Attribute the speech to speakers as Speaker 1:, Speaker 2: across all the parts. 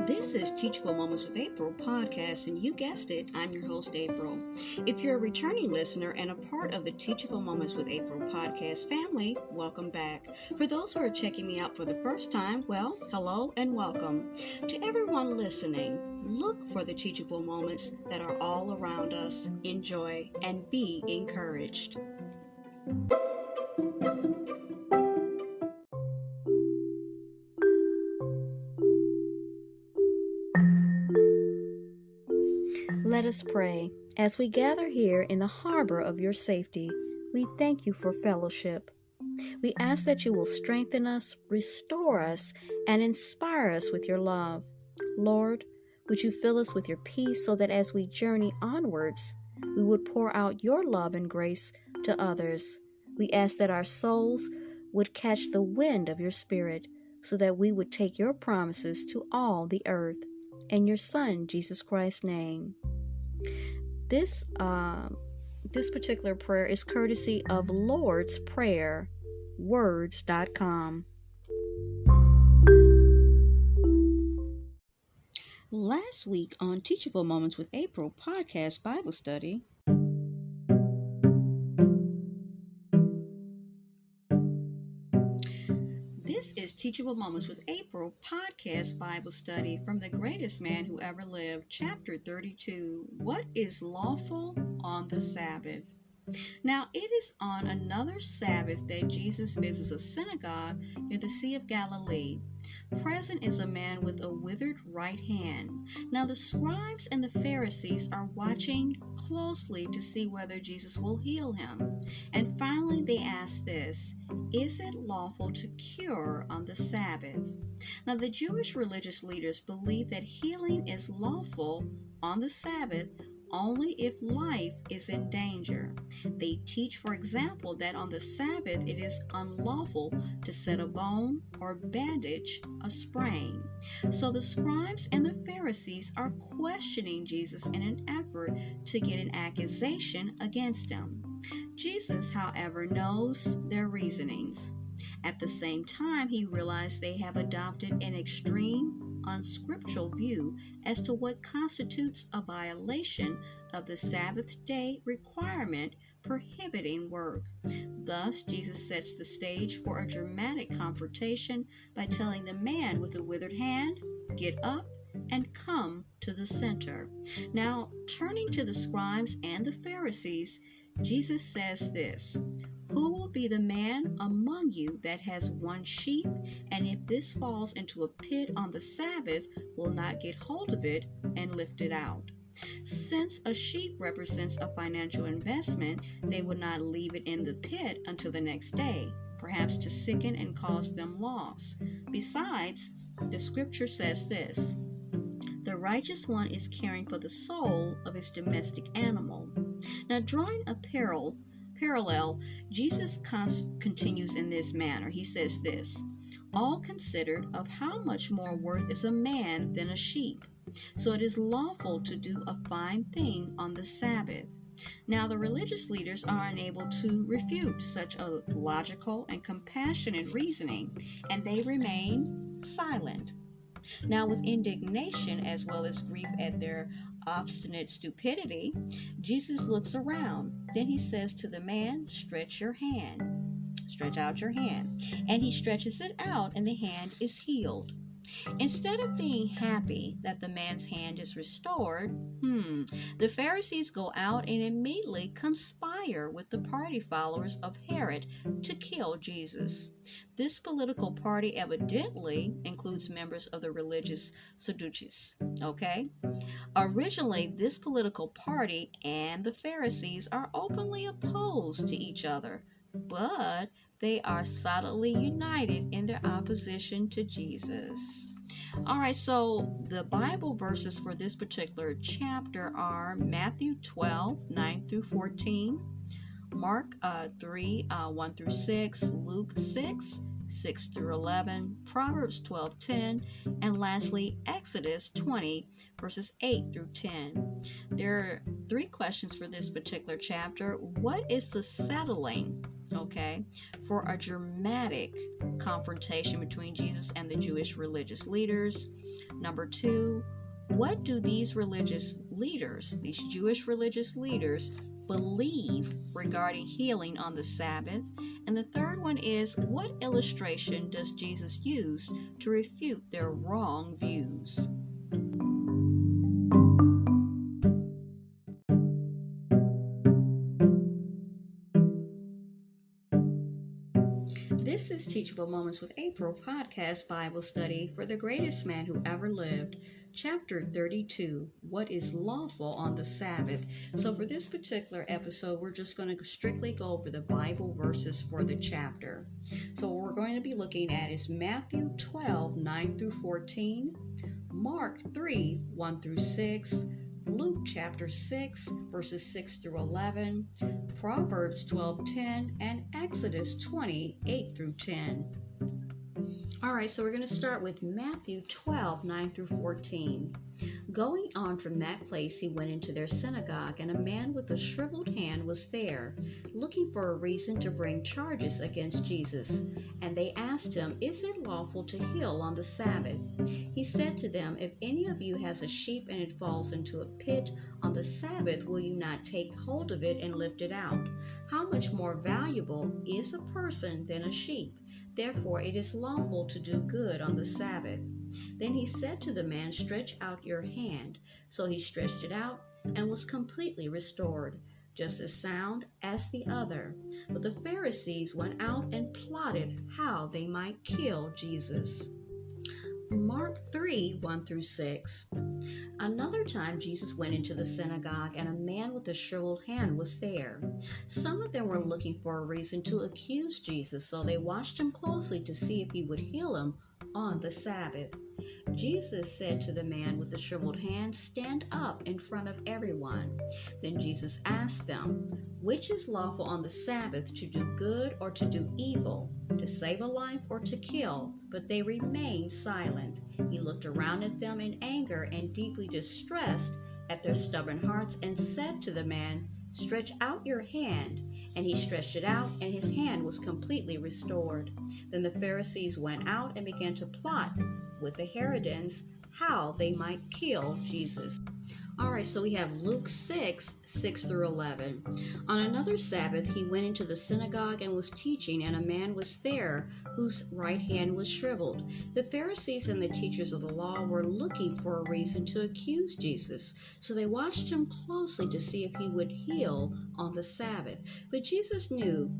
Speaker 1: This is Teachable Moments with April podcast, and you guessed it, I'm your host, April. If you're a returning listener and a part of the Teachable Moments with April podcast family, welcome back. For those who are checking me out for the first time, well, hello and welcome. To everyone listening, look for the teachable moments that are all around us. Enjoy and be encouraged.
Speaker 2: Let us pray. As we gather here in the harbor of your safety, we thank you for fellowship. We ask that you will strengthen us, restore us, and inspire us with your love. Lord, would you fill us with your peace so that as we journey onwards, we would pour out your love and grace to others. We ask that our souls would catch the wind of your spirit so that we would take your promises to all the earth. In your Son, Jesus Christ's name. This particular prayer is courtesy of Lord's Prayer, words.com.
Speaker 1: Last week on Teachable Moments with April podcast Bible study, this is Teachable Moments with April podcast Bible study from the greatest man who ever lived, chapter 32, What is Lawful on the Sabbath? Now, it is on another Sabbath that Jesus visits a synagogue near the Sea of Galilee. Present is a man with a withered right hand. Now, the scribes and the Pharisees are watching closely to see whether Jesus will heal him. And finally, they ask this: is it lawful to cure on the Sabbath? Now, the Jewish religious leaders believe that healing is lawful on the Sabbath only if life is in danger. They teach, for example, that on the Sabbath it is unlawful to set a bone or bandage a sprain. So the scribes and the Pharisees are questioning Jesus in an effort to get an accusation against him. Jesus, however, knows their reasonings. At the same time, he realized they have adopted an extreme, unscriptural view as to what constitutes a violation of the Sabbath day requirement prohibiting work. Thus, Jesus sets the stage for a dramatic confrontation by telling the man with the withered hand, "Get up and come to the center." Now, turning to the scribes and the Pharisees, Jesus says this: who will be the man among you that has one sheep, and if this falls into a pit on the Sabbath, will not get hold of it and lift it out? Since a sheep represents a financial investment, they would not leave it in the pit until the next day, perhaps to sicken and cause them loss. Besides, the scripture says this: the righteous one is caring for the soul of his domestic animal. Now, drawing a parallel, Jesus continues in this manner. He says this: all considered, of how much more worth is a man than a sheep? So it is lawful to do a fine thing on the Sabbath. Now, the religious leaders are unable to refute such a logical and compassionate reasoning, and they remain silent. Now, with indignation as well as grief at their obstinate stupidity, Jesus looks around. Then he says to the man, stretch out your hand. And he stretches it out, and the hand is healed. Instead of being happy that the man's hand is restored, the Pharisees go out and immediately conspire with the party followers of Herod to kill Jesus. This political party evidently includes members of the religious Sadducees. Originally, this political party and the Pharisees are openly opposed to each other, but they are solidly united in their opposition to Jesus. All right, so the Bible verses for this particular chapter are Matthew 12, 9 through 14, Mark 3, 1 through 6, Luke 6, 6 through 11, Proverbs 12, 10, and lastly, Exodus 20, verses 8 through 10. There are 3 questions for this particular chapter. What is the settling? okay, for a dramatic confrontation between Jesus and the Jewish religious leaders. Number 2, what do these Jewish religious leaders, believe regarding healing on the Sabbath? And the third one is, what illustration does Jesus use to refute their wrong views? This is Teachable Moments with April podcast Bible study for the greatest man who ever lived, chapter 32, what is lawful on the Sabbath. So for this particular episode, we're just going to strictly go over the Bible verses for the chapter. So what we're going to be looking at is Matthew 12, 9 through 14, Mark 3, 1 through 6, Luke chapter 6, verses 6 through 11, Proverbs 12:10, and Exodus 20:8 through 10. All right, so we're going to start with Matthew 12, 9 through 14. Going on from that place, he went into their synagogue, and a man with a shriveled hand was there, looking for a reason to bring charges against Jesus. And they asked him, "Is it lawful to heal on the Sabbath?" He said to them, "If any of you has a sheep and it falls into a pit on the Sabbath, will you not take hold of it and lift it out? How much more valuable is a person than a sheep? Therefore it is lawful to do good on the Sabbath." Then he said to the man, "Stretch out your hand." So he stretched it out and was completely restored, just as sound as the other. But the Pharisees went out and plotted how they might kill Jesus. Mark 3, 1 through 6. Another time Jesus went into the synagogue, and a man with a shriveled hand was there. Some of them were looking for a reason to accuse Jesus, so they watched him closely to see if he would heal him on the Sabbath. Jesus said to the man with the shriveled hand, "Stand up in front of everyone." Then Jesus asked them, "Which is lawful on the Sabbath, to do good or to do evil, to save a life or to kill?" But they remained silent. He looked around at them in anger and deeply distressed at their stubborn hearts, and said to the man, "Stretch out your hand." And he stretched it out, and his hand was completely restored. Then the Pharisees went out and began to plot with the Herodians how they might kill Jesus. All right, so we have Luke 6, 6 through 11. On another Sabbath, he went into the synagogue and was teaching, and a man was there whose right hand was shriveled. The Pharisees and the teachers of the law were looking for a reason to accuse Jesus, so they watched him closely to see if he would heal on the Sabbath. But Jesus knew,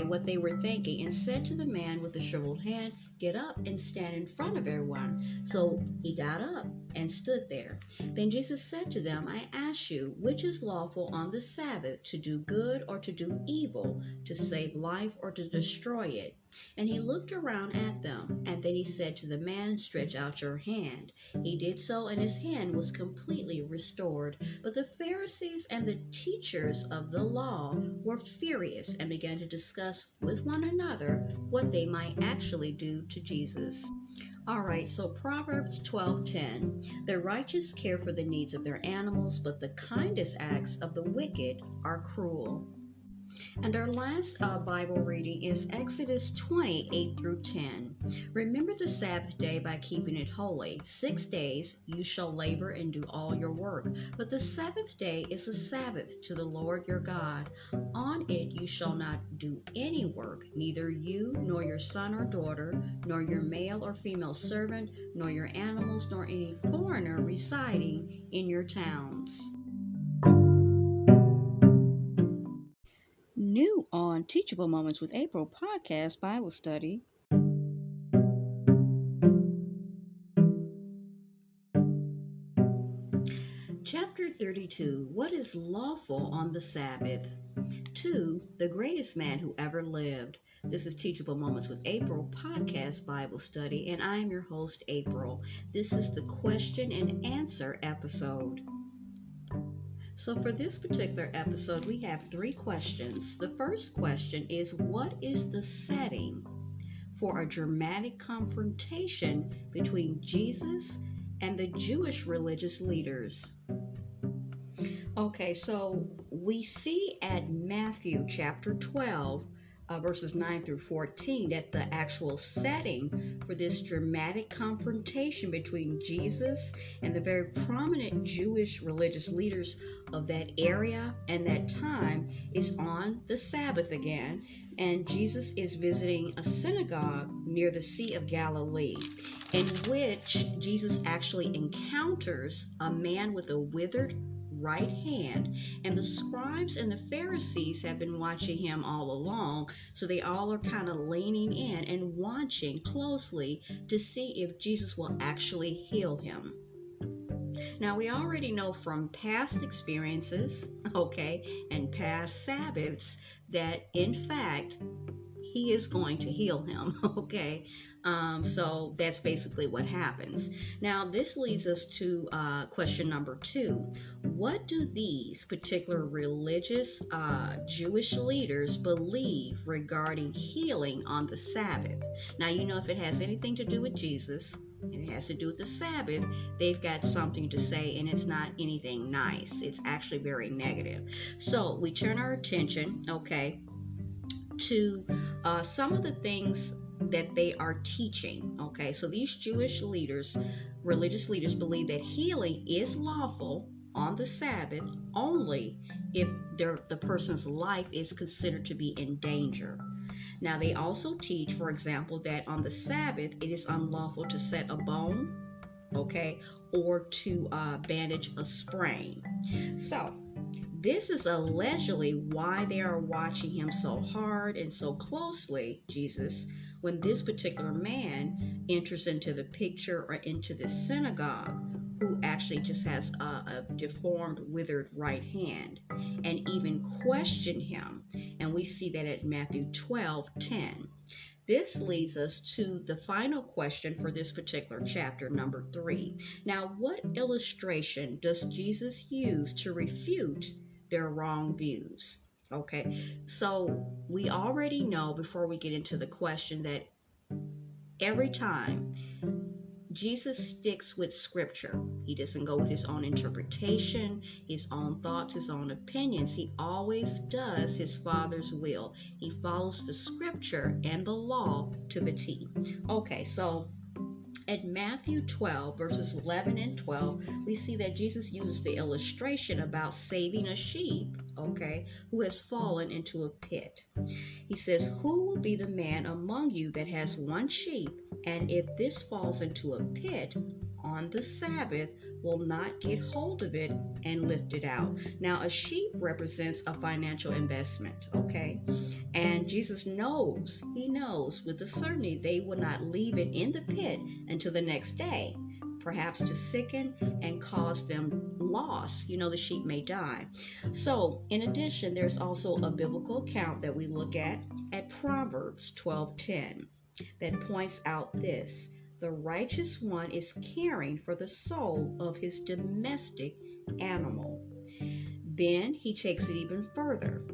Speaker 1: what they were thinking, and said to the man with the shriveled hand, "Get up and stand in front of everyone." So he got up and stood there. Then Jesus said to them, "I ask you, which is lawful on the Sabbath, to do good or to do evil, to save life or to destroy it?" And he looked around at them, and then he said to the man, "Stretch out your hand." He did so, and his hand was completely restored. But the Pharisees and the teachers of the law were furious and began to discuss with one another what they might actually do to Jesus. All right, so Proverbs 12:10. The righteous care for the needs of their animals, but the kindest acts of the wicked are cruel. And our last Bible reading is Exodus 20:8 through 10. "Remember the Sabbath day by keeping it holy. 6 days you shall labor and do all your work. But the seventh day is a Sabbath to the Lord your God. On it you shall not do any work, neither you nor your son or daughter, nor your male or female servant, nor your animals, nor any foreigner residing in your towns." New on Teachable Moments with April podcast Bible study. Chapter 32, what is lawful on the Sabbath? 2, the greatest man who ever lived. This is Teachable Moments with April podcast Bible study, and I am your host, April. This is the question and answer episode. So for this particular episode, we have 3 questions. The first question is, what is the setting for a dramatic confrontation between Jesus and the Jewish religious leaders? Okay, so we see at Matthew chapter 12, verses 9 through 14, that the actual setting for this dramatic confrontation between Jesus and the very prominent Jewish religious leaders of that area and that time is on the Sabbath again, and Jesus is visiting a synagogue near the Sea of Galilee, in which Jesus actually encounters a man with a withered right hand, and the scribes and the Pharisees have been watching him all along, so they all are kind of leaning in and watching closely to see if Jesus will actually heal him. Now, we already know from past experiences, and past Sabbaths, that in fact he is going to heal him, so that's basically what happens. Now, this leads us to question number 2. What do these particular religious Jewish leaders believe regarding healing on the Sabbath? Now, if it has anything to do with Jesus, and it has to do with the Sabbath, they've got something to say, and it's not anything nice. It's actually very negative. So we turn our attention, to some of the things that they are teaching. So these Jewish leaders, religious leaders, believe that healing is lawful on the Sabbath only if the person's life is considered to be in danger. Now, they also teach, for example, that on the Sabbath it is unlawful to set a bone, or to bandage a sprain. So this is allegedly why they are watching him so hard and so closely, Jesus, when this particular man enters into the picture or into the synagogue, who actually just has a deformed, withered right hand, and even question him. And we see that at Matthew 12:10. This leads us to the final question for this particular chapter, number 3. Now, what illustration does Jesus use to refute their wrong views? So we already know, before we get into the question, that every time Jesus sticks with Scripture. He doesn't go with his own interpretation, his own thoughts, his own opinions. He always does his Father's will. He follows the Scripture and the law to the T. So at Matthew 12, verses 11 and 12, we see that Jesus uses the illustration about saving a sheep, who has fallen into a pit. He says, "Who will be the man among you that has one sheep, and if this falls into a pit on the Sabbath, will not get hold of it and lift it out?" Now, a sheep represents a financial investment, and Jesus knows, he knows with a certainty they will not leave it in the pit until the next day, perhaps to sicken and cause them loss. The sheep may die. So, in addition, there's also a biblical account that we look at Proverbs 12:10 that points out this: the righteous one is caring for the soul of his domestic animal. Then he takes it even further,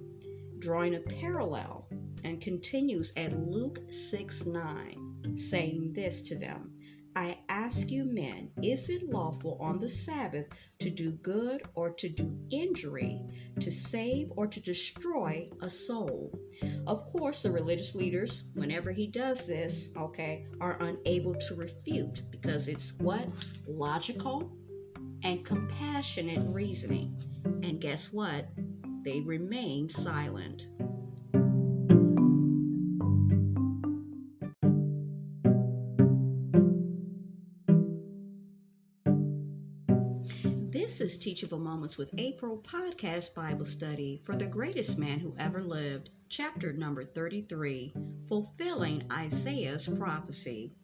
Speaker 1: drawing a parallel, and continues at Luke 6:9, saying this to them: "I ask you, men, is it lawful on the Sabbath to do good or to do injury, to save or to destroy a soul?" Of course, the religious leaders, whenever he does this, are unable to refute, because it's what? Logical and compassionate reasoning. And guess what? They remain silent. This is Teachable Moments with April podcast Bible study for the greatest man who ever lived, chapter number 33, fulfilling Isaiah's prophecy.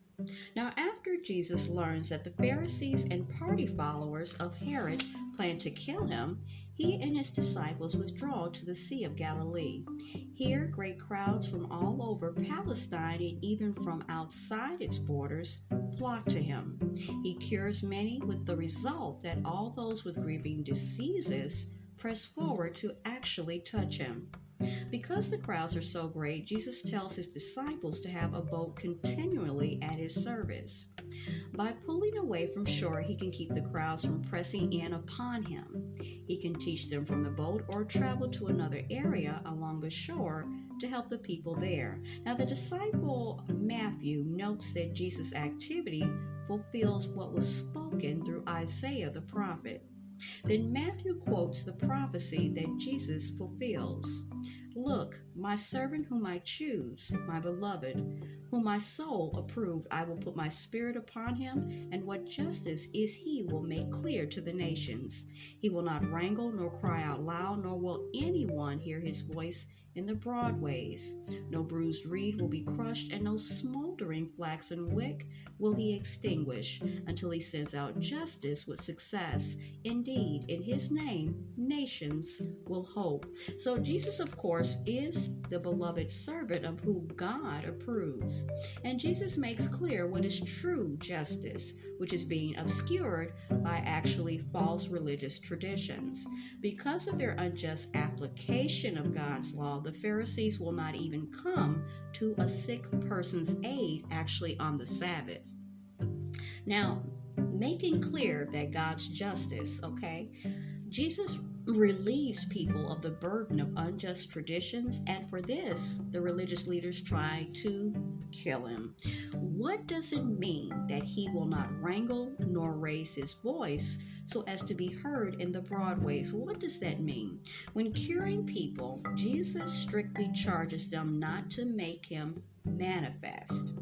Speaker 1: Now, after Jesus learns that the Pharisees and party followers of Herod plan to kill him, he and his disciples withdraw to the Sea of Galilee. Here, great crowds from all over Palestine and even from outside its borders flock to him. He cures many, with the result that all those with grieving diseases press forward to actually touch him. Because the crowds are so great, Jesus tells his disciples to have a boat continually at his service. By pulling away from shore, he can keep the crowds from pressing in upon him. He can teach them from the boat or travel to another area along the shore to help the people there. Now, the disciple Matthew notes that Jesus' activity fulfills what was spoken through Isaiah the prophet. Then Matthew quotes the prophecy that Jesus fulfills. Look, my servant whom I choose, my beloved, whom my soul approved, I will put my spirit upon him, and what justice is he will make clear to the nations. He will not wrangle nor cry out loud, nor will anyone hear his voice in the broad ways. No bruised reed will be crushed, and no smoldering flaxen wick will he extinguish, until he sends out justice with success. Indeed, in his name, nations will hope. So Jesus, of course, is the beloved servant of whom God approves. And Jesus makes clear what is true justice, which is being obscured by actually false religious traditions. Because of their unjust application of God's law, the Pharisees will not even come to a sick person's aid actually on the Sabbath. Now, making clear that God's justice, Jesus relieves people of the burden of unjust traditions, and for this, the religious leaders try to kill him. What does it mean that he will not wrangle nor raise his voice so as to be heard in the broad ways? What does that mean? When curing people, Jesus strictly charges them not to make him manifest.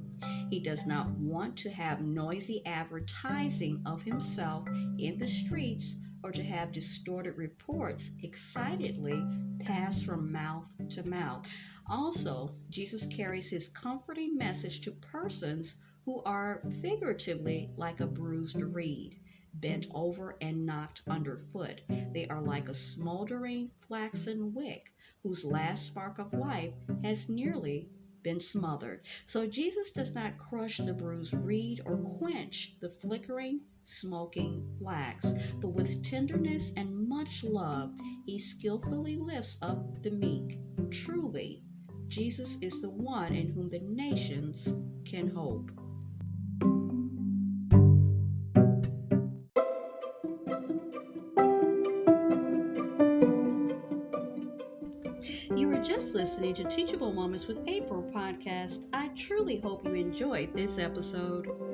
Speaker 1: He does not want to have noisy advertising of himself in the streets or to have distorted reports excitedly pass from mouth to mouth. Also, Jesus carries his comforting message to persons who are figuratively like a bruised reed, bent over and knocked underfoot. They are like a smoldering flaxen wick whose last spark of life has nearly been smothered. So Jesus does not crush the bruised reed or quench the flickering, smoking flax, but with tenderness and much love, he skillfully lifts up the meek. Truly, Jesus is the one in whom the nations can hope. You were just listening to Teachable Moments with April podcast. I truly hope you enjoyed this episode.